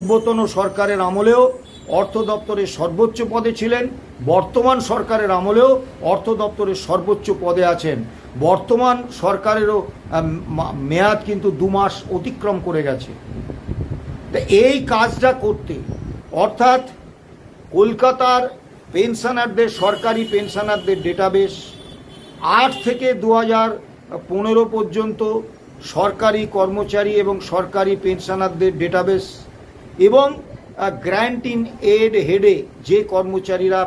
পূর্বতন সরকারের আমলেও অর্থ দপ্তরের সর্বোচ্চ পদে ছিলেন, বর্তমান সরকারের আমলেও অর্থ দপ্তরের সর্বোচ্চ পদে আছেন। বর্তমান সরকারেরও মেয়াদ কিন্তু 2 মাস অতিক্রম করে গেছে। তো এই কাজটা করতে অর্থাৎ কলকাতার পেনশনারদের, সরকারি পেনশনারদের ডেটাবেস 8 থেকে 2015 পর্যন্ত সরকারি কর্মচারী এবং সরকারি পেনশনারদের ডেটাবেস এবং গ্র্যান্ট ইন এড হেডে যে কর্মচারীরা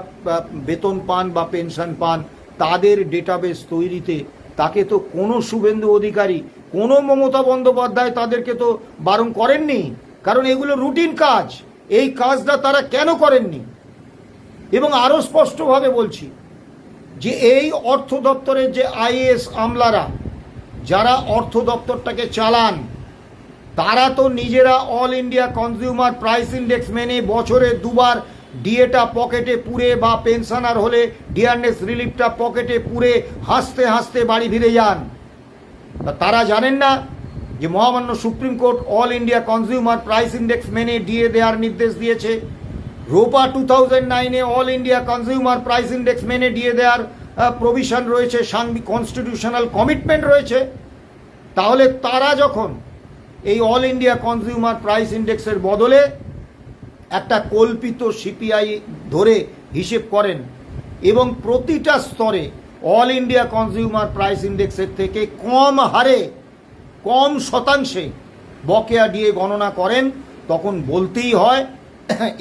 বেতন পান বা পেনশন পান তাদের ডেটাবেস তৈরিতে তাকে তো কোনো শুভেন্দু অধিকারী, কোনো মমতা বন্দ্যোপাধ্যায় তাদেরকে তো বারণ করেননি, কারণ এগুলো রুটিন কাজ। এই কাজটা তারা কেন করেননি? এবং আরও স্পষ্টভাবে বলছি যে এই অর্থ দপ্তরের যে আইএএস আমলারা যারা অর্থ দপ্তরটাকে চালান তারা তো নিজেরা all India consumer price index মেনে বছরে 2 বার ডিএটা পকেটে পুরে বা পেনশনার হলে ডিয়ারনেস রিলিফটা পকেটে পুরে হাসতে হাসতে বাড়ি ফিরে যান। তারা জানেন না যে মহামান্য supreme court all India consumer price index মেনে ডিএ দেওয়ার নির্দেশ দিয়েছে। রোপা 2009-এ all India consumer price index মেনে ডিএ দেওয়ার প্রভিশন রয়েছে, কনস্টিটিউশনাল কমিটমেন্ট রয়েছে। তাহলে তারা যখন এই অল ইন্ডিয়া কনজিউমার প্রাইস ইন্ডেক্সের বদলে একটা কল্পিত সিপিআই ধরে হিসেব করেন এবং প্রতিটা স্তরে অল ইন্ডিয়া কনজিউমার প্রাইস ইন্ডেক্সের থেকে কম হারে, কম শতাংশে বকেয়া দিয়ে গণনা করেন, তখন বলতেই হয়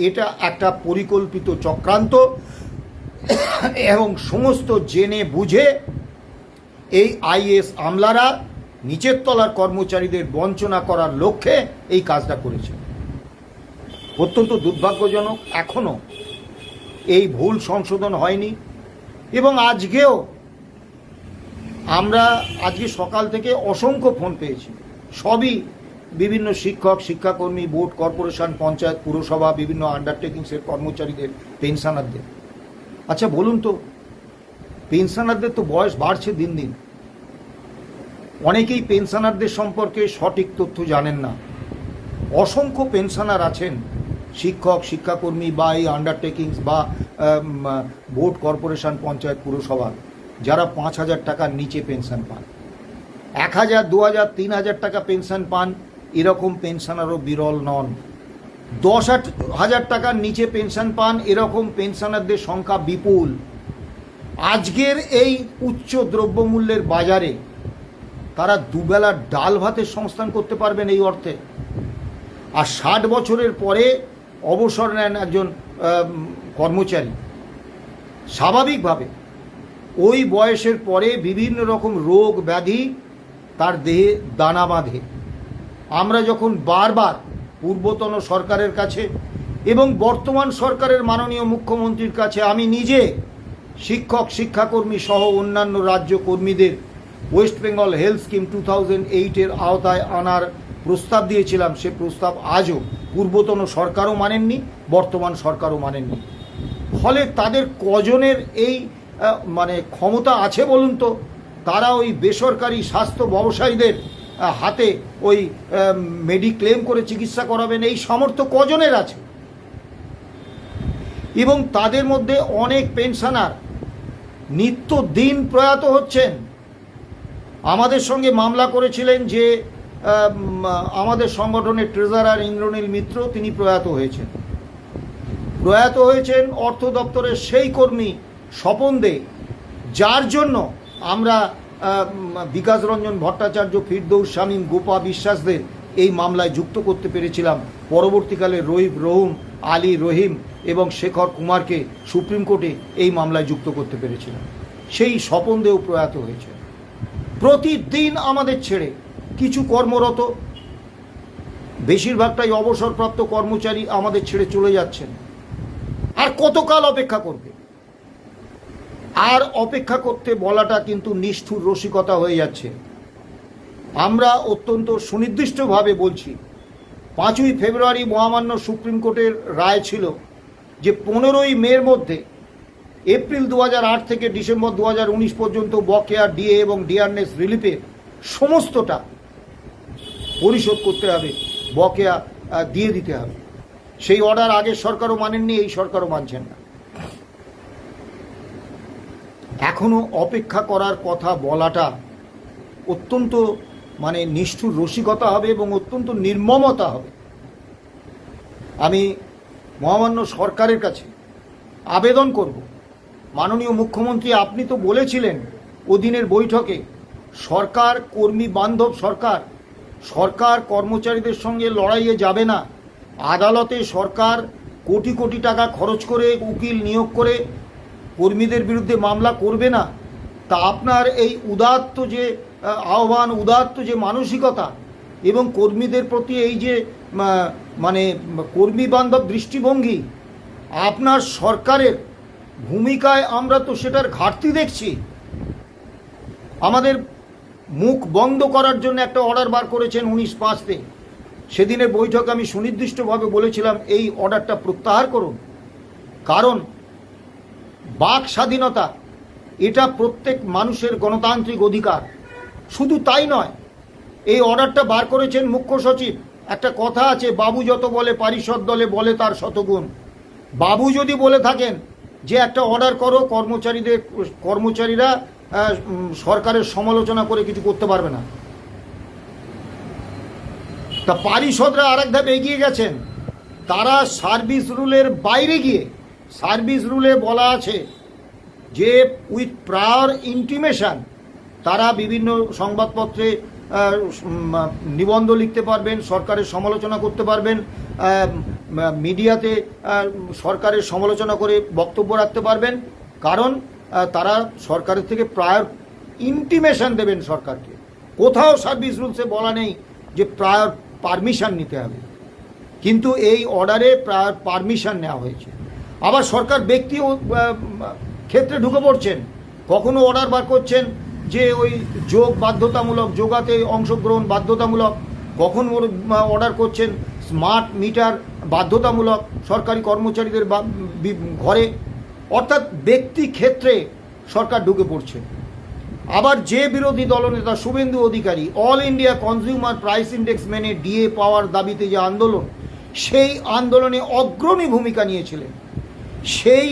এটা একটা পরিকল্পিত চক্রান্ত এবং সমস্ত জেনে বুঝে এই আইএএস আমলারা নিচের তলার কর্মচারীদের বঞ্চনা করার লক্ষ্যে এই কাজটা করেছে। অত্যন্ত দুর্ভাগ্যজনক, এখনও এই ভুল সংশোধন হয়নি। এবং আজকেও আমরা আজকে সকাল থেকে অসংখ্য ফোন পেয়েছি, সবই বিভিন্ন শিক্ষক, শিক্ষাকর্মী, বোর্ড, কর্পোরেশন, পঞ্চায়েত, পুরসভা, বিভিন্ন আন্ডারটেকিংসের কর্মচারীদের, পেনশনারদের। আচ্ছা বলুন তো, পেনশনারদের তো বয়স বাড়ছে দিন দিন, অনেকেই পেনশনারদের সম্পর্কে সঠিক তথ্য জানেন না। অসংখ্য পেনশনার আছেন, শিক্ষক, শিক্ষাকর্মী বা এই আন্ডারটেকিংস বা বোর্ড, কর্পোরেশন, পঞ্চায়েত, পুরসভা, যারা 5,000 টাকার নিচে পেনশন পান। 1,000, 2,000, 3,000 টাকা পেনশন পান এরকম পেনশনারও বিরল নন। 10,000 টাকার নিচে পেনশন পান এরকম পেনশনারদের সংখ্যা বিপুল। আজকের এই উচ্চ দ্রব্যমূল্যের বাজারে তারা দুবেলা ডাল ভাতের সংস্থান করতে পারবেন এই অর্থে। আর 60 বছরের পরে অবসর নেন একজন কর্মচারী, স্বাভাবিকভাবে ওই বয়সের পরে বিভিন্ন রকম রোগ ব্যাধি তার দেহে দানা বাঁধে। আমরা যখন বারবার পূর্বতন সরকারের কাছে এবং বর্তমান সরকারের মাননীয় মুখ্যমন্ত্রীর কাছে, আমি নিজে শিক্ষক, শিক্ষাকর্মী সহ অন্যান্য রাজ্য কর্মীদের ওয়েস্ট বেঙ্গল হেলথ স্কিম 2008-এর আওতায় আনার প্রস্তাব দিয়েছিলাম, সে প্রস্তাব আজও পূর্বতন সরকারও মানেননি, বর্তমান সরকারও মানেননি। ফলে তাদের কজনের এই ক্ষমতা আছে বলুন তো, তারা ওই বেসরকারি স্বাস্থ্য ব্যবসায়ীদের হাতে ওই মেডিক্লেম করে চিকিৎসা করাবেন? এই সামর্থ্য কজনের আছে? এবং তাদের মধ্যে অনেক পেনশনার নিত্যদিন প্রয়াত হচ্ছেন। আমাদের সঙ্গে মামলা করেছিলেন যে আমাদের সংগঠনের ট্রেজারার ইন্দ্রনীল মিত্র, তিনি প্রয়াত হয়েছেন অর্থ দপ্তরের সেই কর্মী স্বপন দে, যার জন্য আমরা বিকাশ রঞ্জন ভট্টাচার্য, ফিরদৌস শামীম, গোপা বিশ্বাসদের এই মামলায় যুক্ত করতে পেরেছিলাম। পরবর্তীকালে আলী রহিম এবং শেখর কুমারকে সুপ্রিম কোর্টে এই মামলায় যুক্ত করতে পেরেছিলাম। সেই স্বপন দেও প্রয়াত হয়েছে। প্রতিদিন আমাদের ছেড়ে কিছু কর্মরত, বেশিরভাগটাই অবসরপ্রাপ্ত কর্মচারী আমাদের ছেড়ে চলে যাচ্ছেন। আর কতকাল অপেক্ষা করবে? আর অপেক্ষা করতে বলাটা কিন্তু নিষ্ঠুর রসিকতা হয়ে যাচ্ছে। আমরা অত্যন্ত সুনির্দিষ্টভাবে বলছি, 5ই ফেব্রুয়ারি মহামান্য সুপ্রিম কোর্টের রায় ছিল যে 15ই মের মধ্যে এপ্রিল 2008 থেকে ডিসেম্বর 2019 পর্যন্ত বকেয়া ডিএ এবং ডিয়ারনেস রিলিফের সমস্তটা পরিশোধ করতে হবে, বকেয়া দিয়ে দিতে হবে। সেই অর্ডার আগের সরকারও মানেননি, এই সরকারও মানছেন না। এখনো অপেক্ষা করার কথা বলাটা অত্যন্ত নিষ্ঠুর রসিকতা হবে এবং অত্যন্ত নির্মমতা হবে। আমি মহামান্য সরকারের কাছে আবেদন করব, মাননীয় মুখ্যমন্ত্রী, আপনি তো বলেছিলেন ওদিনের বৈঠকে সরকার কর্মী বান্ধব সরকার, সরকার কর্মচারীদের সঙ্গে লড়াইয়ে যাবে না, আদালতে সরকার কোটি কোটি টাকা খরচ করে উকিল নিয়োগ করে কর্মীদের বিরুদ্ধে মামলা করবে না। তা আপনার এই উদাত্ত যে আহ্বান, উদাত্ত যে মানসিকতা এবং কর্মীদের প্রতি এই যে কর্মী বান্ধব দৃষ্টিভঙ্গি, আপনার সরকারের ভূমিকায় আমরা তো সেটার ঘাটতি দেখছি। আমাদের মুখ বন্ধ করার জন্য একটা অর্ডার বার করেছেন 19/5-তে। সেদিনের বৈঠকে আমি সুনির্দিষ্টভাবে বলেছিলাম এই অর্ডারটা প্রত্যাহার করুন, কারণ বাক স্বাধীনতা এটা প্রত্যেক মানুষের গণতান্ত্রিক অধিকার। শুধু তাই নয়, এই অর্ডারটা বার করেছেন মুখ্য সচিব। একটা কথা আছে, বাবু যত বলে পারিষদ দলে বলে তার শতগুণ। বাবু যদি বলে থাকেন যে একটা অর্ডার করো, কর্মচারীরা সরকারের সমালোচনা করে কিছু করতে পারবে না। তা পারিষদরা আরেক ধাপ এগিয়ে গেছেন, তারা সার্ভিস রুলের বাইরে গিয়ে, সার্ভিস রুলে বলা আছে যে উইথ প্রায়র ইন্টিমেশন তারা বিভিন্ন সংবাদপত্রে নিবন্ধ লিখতে পারবেন, সরকারের সমালোচনা করতে পারবেন, মিডিয়াতে সরকারের সমালোচনা করে বক্তব্য রাখতে পারবেন, কারণ তারা সরকারের থেকে প্রায়র ইন্টিমেশন দেবেন সরকারকে। কোথাও সার্ভিস রুলসে বলা নেই যে প্রায়র পারমিশন নিতে হবে, কিন্তু এই অর্ডারে প্রায়র পারমিশন নেওয়া হয়েছে। আবার সরকার ব্যক্তি ক্ষেত্রে ঢুকে পড়ছেন, কখনো অর্ডার বার করছেন যে ওই যোগ বাধ্যতামূলক, যোগাতে অংশগ্রহণ বাধ্যতামূলক, কখন অর্ডার করছেন স্মার্ট মিটার বাধ্যতামূলক সরকারি কর্মচারীদের ঘরে। অর্থাৎ ব্যক্তি ক্ষেত্রে সরকার ঢুকে পড়ছে। আবার যে বিরোধী দলনেতা Suvendu Adhikari all India consumer price index মেনে ডিএ পাওয়ার দাবিতে যে আন্দোলন, সেই আন্দোলনে অগ্রণী ভূমিকা নিয়েছিলেন, সেই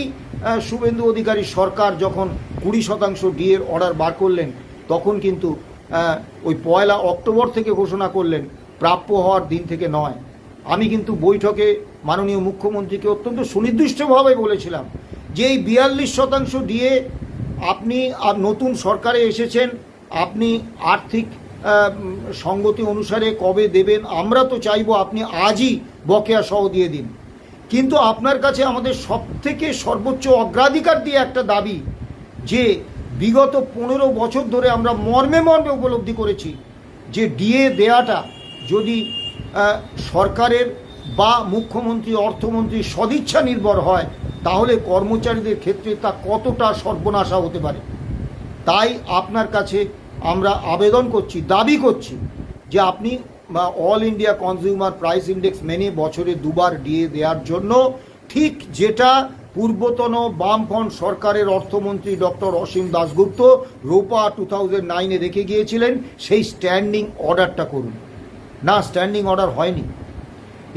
শুভেন্দু অধিকারী সরকার যখন 20% ডিএর অর্ডার বার করলেন, তখন কিন্তু ওই 1 অক্টোবর থেকে ঘোষণা করলেন, প্রাপ্য হওয়ার দিন থেকে নয়। আমি কিন্তু বৈঠকে মাননীয় মুখ্যমন্ত্রীকে অত্যন্ত সুনির্দিষ্টভাবে বলেছিলাম যে এই 42% ডিএ আপনি নতুন সরকারে এসেছেন, আপনি আর্থিক সঙ্গতি অনুসারে কবে দেবেন, আমরা তো চাইবো আপনি আজই বকেয়া সহ দিয়ে দিন। কিন্তু আপনার কাছে আমাদের সবথেকে সর্বোচ্চ অগ্রাধিকার দিয়ে একটা দাবি, যে বিগত 15 বছর ধরে আমরা মর্মে মর্মে উপলব্ধি করেছি যে ডিএ দেয়াটা যদি সরকারের বা মুখ্যমন্ত্রী অর্থমন্ত্রী সদিচ্ছা নির্ভর হয়, তাহলে কর্মচারীদের ক্ষেত্রে তা কতটা সর্বনাশা হতে পারে। তাই আপনার কাছে আমরা আবেদন করছি, দাবি করছি যে আপনি all India consumer price index মেনে বছরে 2 বার ডিএ দেওয়ার জন্য, ঠিক যেটা পূর্বতন বামফ্রন্ট সরকারের অর্থমন্ত্রী ডক্টর অসীম দাশগুপ্ত রোপা 2009-এ রেখে গিয়েছিলেন, সেই স্ট্যান্ডিং অর্ডারটা করুন। না, স্ট্যান্ডিং অর্ডার হয়নি,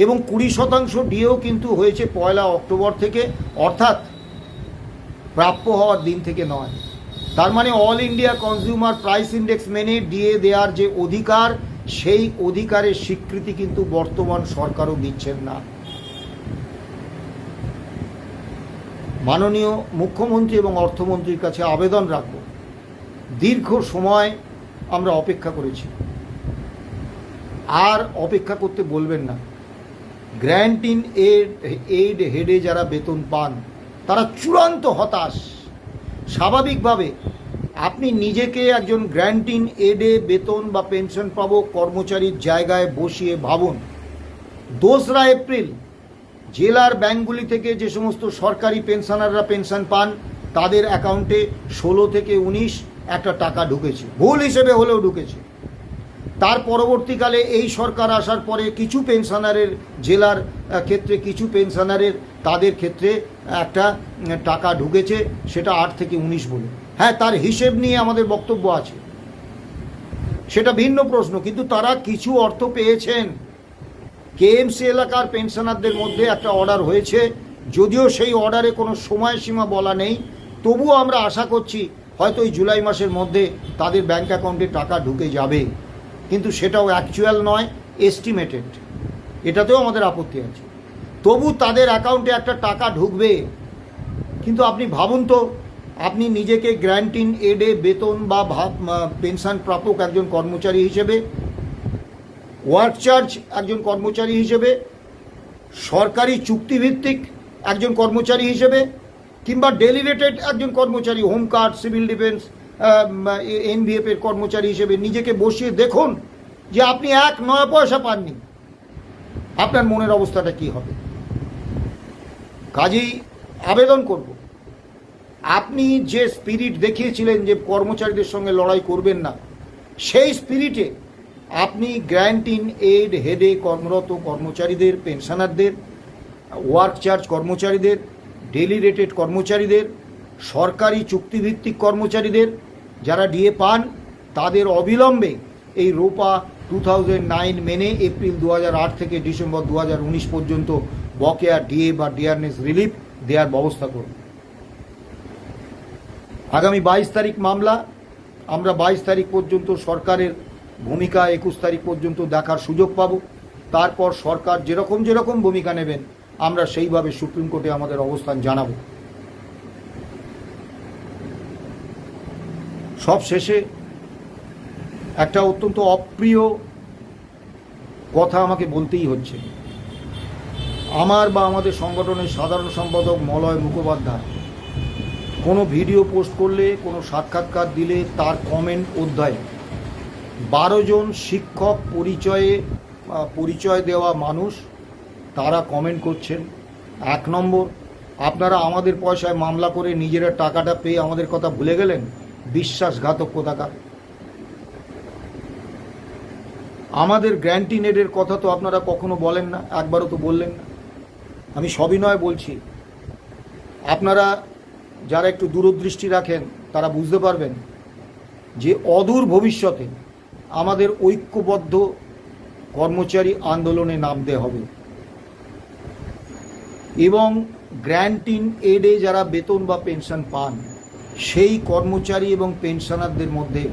এবং 20% ডিএও কিন্তু হয়েছে 1 অক্টোবর থেকে, অর্থাৎ প্রাপ্য হওয়ার দিন থেকে নয়। তার মানে all India consumer price index মেনে ডিএ দেওয়ার যে অধিকার, সেই অধিকারের স্বীকৃতি কিন্তু বর্তমান সরকারও দিচ্ছেন না। মাননীয় মুখ্যমন্ত্রী এবং অর্থমন্ত্রীর কাছে আবেদন রাখব, দীর্ঘ সময় আমরা অপেক্ষা করেছি, আর অপেক্ষা করতে বলবেন না। গ্র্যান্ট ইন এইড হেডে যারা বেতন পান তারা চূড়ান্ত হতাশ। স্বাভাবিকভাবে আপনি নিজেকে একজন গ্র্যান্ট ইন এডে বেতন বা পেনশন পাবো কর্মচারীর জায়গায় বসিয়ে ভাবুন, 2রা এপ্রিল জেলার ব্যাঙ্কগুলি থেকে যে সমস্ত সরকারি পেনশনাররা পেনশন পান, তাদের অ্যাকাউন্টে 16 থেকে 19 একটা টাকা ঢুকেছে, ভুল হিসেবে হলেও ঢুকেছে। তার পরবর্তীকালে এই সরকার আসার পরে কিছু পেনশনারের, জেলার ক্ষেত্রে কিছু পেনশনারের, তাদের ক্ষেত্রে একটা টাকা ঢুকেছে, সেটা 8 থেকে 19 বলে। হ্যাঁ, তার হিসেব নিয়ে আমাদের বক্তব্য আছে, সেটা ভিন্ন প্রশ্ন, কিন্তু তারা কিছু অর্থ পেয়েছেন। কেএমসি এলাকার পেনশনারদের মধ্যে একটা অর্ডার হয়েছে, যদিও সেই অর্ডারে কোনো সময়সীমা বলা নেই, তবুও আমরা আশা করছি হয়তো এই জুলাই মাসের মধ্যে তাদের ব্যাংক অ্যাকাউন্টে টাকা ঢুকে যাবে, কিন্তু সেটাও অ্যাকচুয়াল নয়, এস্টিমেটেড। এটাতেও আমাদের আপত্তি আছে। তবু তাদের অ্যাকাউন্টে একটা টাকা ঢুকবে। কিন্তু আপনি ভাবুন তো, আপনি নিজেকে গ্র্যান্টিন এডে বেতন বা পেনশন প্রাপক একজন কর্মচারী হিসেবে, ওয়ার্ক চার্জ একজন কর্মচারী হিসেবে, সরকারি চুক্তিভিত্তিক একজন কর্মচারী হিসেবে, কিংবা ডেলিগেটেড একজন কর্মচারী, হোমগার্ড, সিভিল ডিফেন্স, এনভিএফ এর কর্মচারী হিসেবে নিজেকে বসিয়ে দেখুন যে আপনি 1 পয়সা পাননি, আপনার মনের অবস্থাটা কি হবে। কাজেই আবেদন করব, আপনি যে স্পিরিট দেখিয়েছিলেন যে কর্মচারীদের সঙ্গে লড়াই করবেন না, সেই স্পিরিটে আপনি গ্র্যান্টিন এড হেডে কর্মরত কর্মচারীদের, পেনশনারদের, ওয়ার্ক চার্জ কর্মচারীদের, ডেলি রেটেড কর্মচারীদের, সরকারি চুক্তিভিত্তিক কর্মচারীদের যারা ডিএ পান, তাদের অবিলম্বে এই রোপা 2009 মেনে এপ্রিল 2008 থেকে ডিসেম্বর 2019 পর্যন্ত বকেয়া ডিএ বা ডিয়ারনেস রিলিফ দেওয়ার ব্যবস্থা করুন। আগামী 22 তারিখ মামলা, আমরা 22 তারিখ পর্যন্ত সরকারের ভূমিকা 21 তারিখ পর্যন্ত দেখার সুযোগ পাব। তারপর সরকার যেরকম ভূমিকা নেবেন আমরা সেইভাবে সুপ্রিম কোর্টে আমাদের অবস্থান জানাব। সব শেষে একটা অত্যন্ত অপ্রিয় কথা আমাকে বলতেই হচ্ছে। আমার বা আমাদের সংগঠনের সাধারণ সম্পাদক মলয় মুখোপাধ্যায় কোনো ভিডিও পোস্ট করলে, কোনো সাক্ষাৎকার দিলে তার কমেন্ট অধ্যায়ে 12 জন শিক্ষক পরিচয় দেওয়া মানুষ তারা কমেন্ট করছেন। 1 নম্বর, আপনারা আমাদের পয়সায় মামলা করে নিজেরা টাকাটা পেয়ে আমাদের কথা ভুলে গেলেন, বিশ্বাসঘাতক কোথাকার। আমাদের গ্র্যান্টিন এডের কথা তো আপনারা কখনো বলেন না, একবারও তো বললেন না। আমি সবিনয় বলছি, আপনারা যারা একটু দূরদৃষ্টি রাখেন তারা বুঝতে পারবেন যে অদূর ভবিষ্যতে আমাদের ঐক্যবদ্ধ কর্মচারী আন্দোলনে নামতে হবে এবং গ্র্যান্টিন এডে যারা বেতন বা পেনশন পান সেই কর্মচারী এবং পেনশনারদের মধ্যে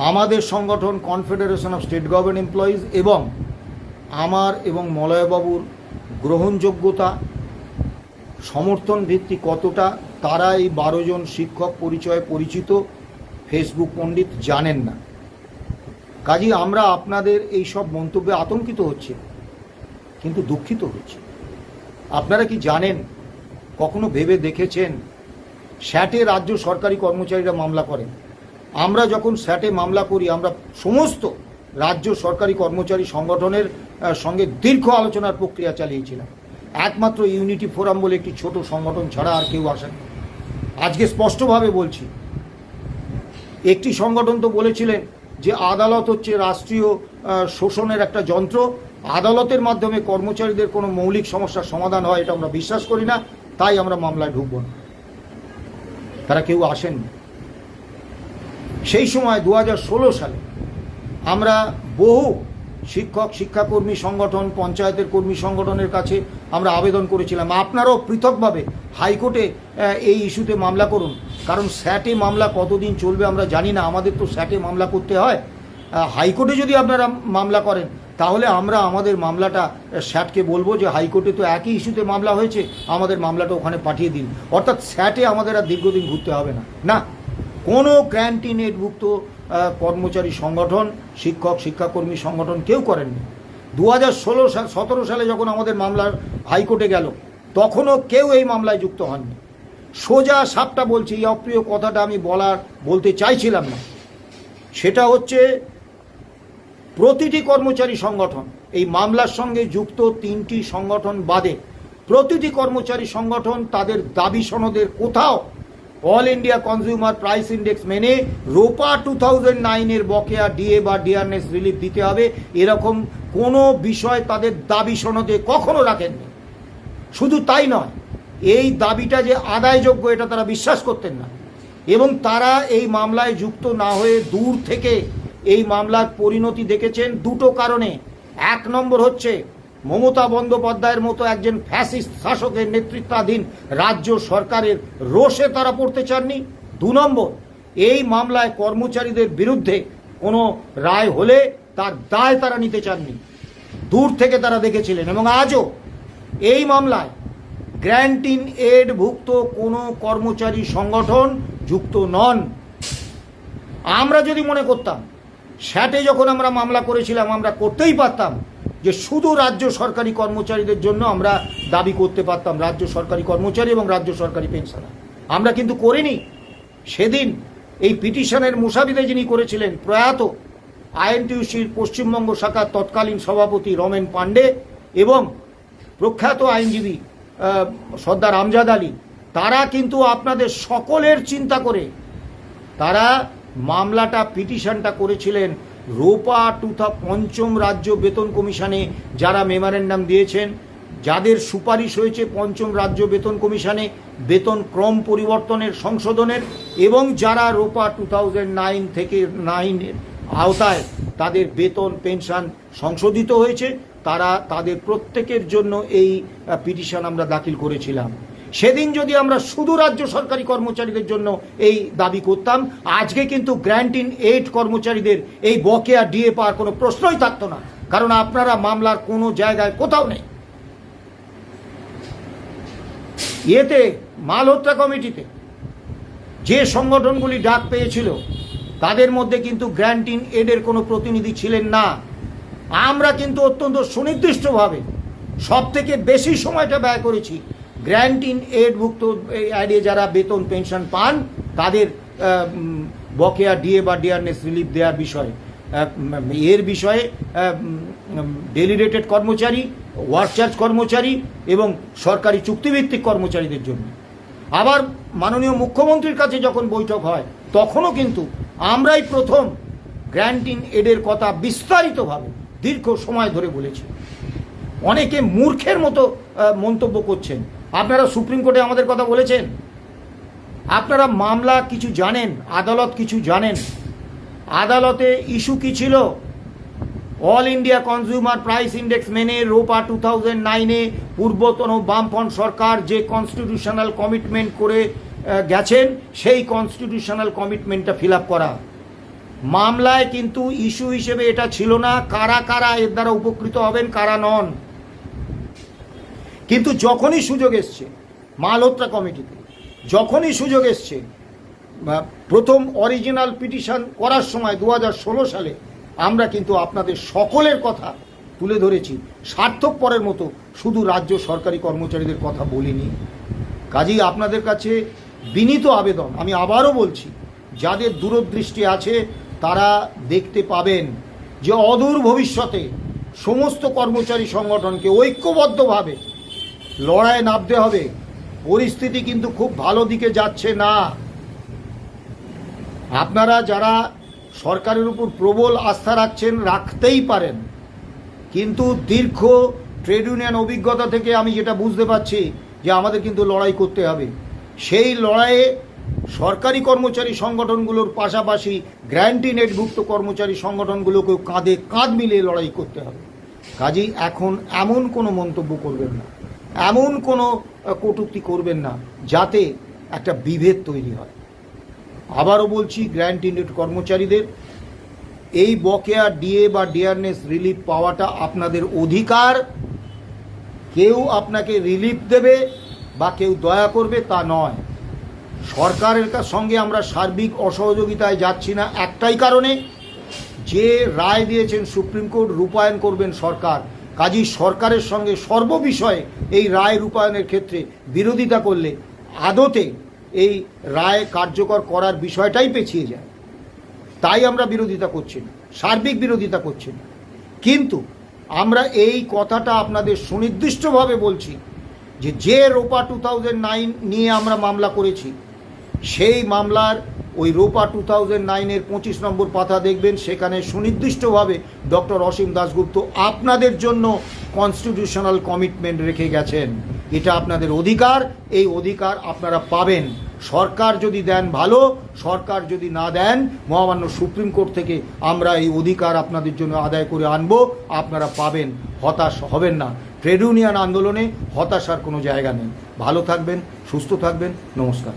আমাদের সংগঠন confederation of state government employees এবং আমার এবং মলয়বাবুর গ্রহণযোগ্যতা, সমর্থন ভিত্তি কতটা তারা এই 12 জন শিক্ষক পরিচয়ে পরিচিত ফেসবুক পণ্ডিত জানেন না। কাজেই আমরা আপনাদের এই সব মন্তব্যে আতঙ্কিত হচ্ছি, কিন্তু দুঃখিত হচ্ছি। আপনারা কি জানেন, কখনো ভেবে দেখেছেন স্যাটে রাজ্য সরকারি কর্মচারীরা মামলা করেন? আমরা যখন স্যাটে মামলা করি আমরা সমস্ত রাজ্য সরকারি কর্মচারী সংগঠনের সঙ্গে দীর্ঘ আলোচনার প্রক্রিয়া চালিয়েছিলাম। একমাত্র ইউনিটি ফোরাম বলে একটি ছোট সংগঠন ছাড়া আর কেউ আসেন। আজকে স্পষ্টভাবে বলছি, একটি সংগঠন তো বলেছিলেন যে আদালত হচ্ছে রাষ্ট্রীয় শোষণের একটা যন্ত্র, আদালতের মাধ্যমে কর্মচারীদের কোনো মৌলিক সমস্যার সমাধান হয় এটা আমরা বিশ্বাস করি না, তাই আমরা মামলায় ঢুকব না। তারা কেউ আসেননি। সেই সময় 2016 সালে আমরা বহু শিক্ষক, শিক্ষাকর্মী সংগঠন, পঞ্চায়েতের কর্মী সংগঠনের কাছে আমরা আবেদন করেছিলাম আপনারাও পৃথকভাবে হাইকোর্টে এই ইস্যুতে মামলা করুন, কারণ স্যাটে মামলা কতদিন চলবে আমরা জানি না। আমাদের তো স্যাটে মামলা করতে হয়। হাইকোর্টে যদি আপনারা মামলা করেন তাহলে আমরা আমাদের মামলাটা স্যাটকে বলবো যে হাইকোর্টে তো একই ইস্যুতে মামলা হয়েছে, আমাদের মামলাটা ওখানে পাঠিয়ে দিন। অর্থাৎ স্যাটে আমাদের আর দীর্ঘদিন ঘুরতে হবে না। না, কোনো গ্র্যান্টিন এডভুক্ত কর্মচারী সংগঠন, শিক্ষক, শিক্ষাকর্মী সংগঠন কেউ করেননি। 2017 সালে যখন আমাদের মামলা হাইকোর্টে গেল তখনও কেউ এই মামলায় যুক্ত হননি। সোজা সাপটা বলছি, এই অপ্রিয় কথাটা আমি বলতে চাইছিলাম না। সেটা হচ্ছে প্রতিটি কর্মচারী সংগঠন, এই মামলার সঙ্গে যুক্ত 3টি সংগঠন বাদে প্রতিটি কর্মচারী সংগঠন তাদের দাবি সনদের কোথাও all India consumer price index মেনে রোপা 2009 বকেয়া ডিএ বা ডিআরনেস রিলিফ দিতে হবে এরকম কোনো বিষয় তাদের দাবি সনদে কখনো রাখেননি। শুধু তাই নয়, এই দাবিটা যে আদায়যোগ্য এটা তারা বিশ্বাস করতেন না এবং তারা এই মামলায় যুক্ত না হয়ে দূর থেকে এই মামলার পরিণতি দেখেছেন দুটো কারণে। 1 নম্বর হচ্ছে মমতা বন্দ্যোপাধ্যায়ের মতো একজন ফ্যাসিস্ট শাসকের নেতৃত্বাধীন রাজ্য সরকারের রোষে তারা পড়তে চাননি। 2 নম্বর, এই মামলায় কর্মচারীদের বিরুদ্ধে কোনো রায় হলে তার দায় তারা নিতে চাননি, দূর থেকে তারা দেখেছিলেন। এবং আজও এই মামলায় গ্র্যান্ট ইন এড ভুক্ত কোনো কর্মচারী সংগঠন যুক্ত নন। আমরা যদি মনে করতাম, স্যাটে যখন আমরা মামলা করেছিলাম, আমরা করতেই পারতাম যে শুধু রাজ্য সরকারি কর্মচারীদের জন্য আমরা দাবি করতে পারতাম, রাজ্য সরকারি কর্মচারী এবং রাজ্য সরকারি পেনশনার। আমরা কিন্তু করিনি। সেদিন এই পিটিশনের মুসাবিদে যিনি করেছিলেন প্রয়াত আইএনটিইউসির পশ্চিমবঙ্গ শাখার তৎকালীন সভাপতি রমেন পাণ্ডে এবং প্রখ্যাত আইনজীবী সর্দার আমজাদ আলী, তারা কিন্তু আপনাদের সকলের চিন্তা করে তারা মামলাটা পিটিশনটা করেছিলেন রোপা 5ম রাজ্য বেতন কমিশনে। যারা মেমোরেন্ডাম দিয়েছেন, যাদের সুপারিশ হয়েছে 5ম রাজ্য বেতন কমিশনে বেতন ক্রম পরিবর্তনের সংশোধনের, এবং যারা রোপা 2009 থেকে 9-এর আওতায় তাদের বেতন পেনশন সংশোধিত হয়েছে, তাদের প্রত্যেকের জন্য এই পিটিশন আমরা দাখিল করেছিলাম। সেদিন যদি আমরা শুধু রাজ্য সরকারি কর্মচারীদের জন্য এই দাবি করতাম, আজকে কিন্তু গ্র্যান্ট ইন এড কর্মচারীদের এই বকেয়া ডিএ পাওয়ার কোনো প্রশ্নই থাকতো না, কারণ আপনারা মামলার কোনো জায়গায় কোথাও নেই। এতে মালহোত্রা কমিটিতে যে সংগঠনগুলি ডাক পেয়েছিল তাদের মধ্যে কিন্তু গ্র্যান্ট ইন এডের কোনো প্রতিনিধি ছিলেন না। আমরা কিন্তু অত্যন্ত সুনির্দিষ্টভাবে সব থেকে বেশি সময়টা ব্যয় করেছি গ্র্যান্ট ইন এড ভুক্ত অ্যাডে যারা বেতন পেনশন পান তাদের বকেয়া ডিএ বা ডিয়ারনেস রিলিফ দেওয়ার বিষয়ে, এর বিষয়ে ডেলি রেটেড কর্মচারী, ওয়ার্ক চার্জ কর্মচারী এবং সরকারি চুক্তিভিত্তিক কর্মচারীদের জন্য। আবার মাননীয় মুখ্যমন্ত্রীর কাছে যখন বৈঠক হয় তখনও কিন্তু আমরাই প্রথম গ্র্যান্ট ইন এডের কথা বিস্তারিতভাবে দীর্ঘ সময় ধরে বলেছি। অনেকে মূর্খের মতো মন্তব্য করছেন। আপনারা সুপ্রিম কোর্টে আমাদের কথা বলেছেন, আপনারা মামলা কিছু জানেন, আদালত কিছু জানেন। আদালতে ইস্যু কি ছিল? All India consumer price index মেনে রোপা 2009-এ পূর্বতন বামফ্রন্ট সরকার যে কনস্টিটিউশনাল কমিটমেন্ট করে গেছেন সেই কনস্টিটিউশনাল কমিটমেন্টটা ফিল আপ করা। মামলায় কিন্তু ইস্যু হিসেবে এটা ছিল না কারা কারা এর দ্বারা উপকৃত হবেন, কারা নন। কিন্তু যখনই সুযোগ এসছে মালহোত্রা কমিটিতে, যখনই সুযোগ এসছে, প্রথম অরিজিনাল পিটিশন করার সময় 2016 সালে আমরা কিন্তু আপনাদের সকলের কথা তুলে ধরেছি। স্বার্থপরের মতো শুধু রাজ্য সরকারি কর্মচারীদের কথা বলিনি। কাজেই আপনাদের কাছে বিনীত আবেদন, আমি আবারও বলছি, যাদের দূরদৃষ্টি আছে তারা দেখতে পাবেন যে অদূর ভবিষ্যতে সমস্ত কর্মচারী সংগঠনকে ঐক্যবদ্ধভাবে লড়াইয়ে নামতে হবে। পরিস্থিতি কিন্তু খুব ভালো দিকে যাচ্ছে না। আপনারা যারা সরকারের উপর প্রবল আস্থা রাখছেন, রাখতেই পারেন, কিন্তু দীর্ঘ ট্রেড ইউনিয়ন অভিজ্ঞতা থেকে আমি যেটা বুঝতে পারছি যে আমাদের কিন্তু লড়াই করতে হবে। সেই লড়াইয়ে সরকারি কর্মচারী সংগঠনগুলোর পাশাপাশি গ্র্যান্ট ইন এডভুক্ত কর্মচারী সংগঠনগুলোকেও কাঁধে কাঁধ মিলিয়ে লড়াই করতে হবে। কাজেই এখন এমন কোনো মন্তব্য করবেন না, এমন কোনো কটূক্তি করবেন না যাতে একটা বিভেদ তৈরি হয়। আবারও বলছি, গ্র্যান্ট ইন এড কর্মচারীদের এই বকেয়া ডিএ বা ডিয়ারনেস রিলিফ পাওয়াটা আপনাদের অধিকার। কেউ আপনাকে রিলিফ দেবে বা কেউ দয়া করবে তা নয়। সরকারের সঙ্গে আমরা সার্বিক অসহযোগিতায় যাচ্ছি না একটাই কারণে, যে রায় দিয়েছেন সুপ্রিম কোর্ট রূপায়ণ করবেন সরকার। কাজেই সরকারের সঙ্গে সর্ববিষয়ে এই রায় রূপায়ণের ক্ষেত্রে বিরোধিতা করলে আদতে এই রায় কার্যকর করার বিষয়টাই পেছিয়ে যায়। তাই আমরা বিরোধিতা করছি না, সার্বিক বিরোধিতা করছি না। কিন্তু আমরা এই কথাটা আপনাদের সুনির্দিষ্টভাবে বলছি যে রোপা 2009 নিয়ে আমরা মামলা করেছি, সেই মামলার ওই রোপা 2009-এর 25 নম্বর পাতা দেখবেন, সেখানে সুনির্দিষ্টভাবে ডক্টর অসীম দাশগুপ্ত আপনাদের জন্য কনস্টিটিউশনাল কমিটমেন্ট রেখে গেছেন। এটা আপনাদের অধিকার, এই অধিকার আপনারা পাবেন। সরকার যদি দেন ভালো, সরকার যদি না দেন মহামান্য সুপ্রিম কোর্ট থেকে আমরা এই অধিকার আপনাদের জন্য আদায় করে আনবো, আপনারা পাবেন। হতাশ হবেন না। ট্রেড ইউনিয়ন আন্দোলনে হতাশার কোনো জায়গা নেই। ভালো থাকবেন, সুস্থ থাকবেন, নমস্কার।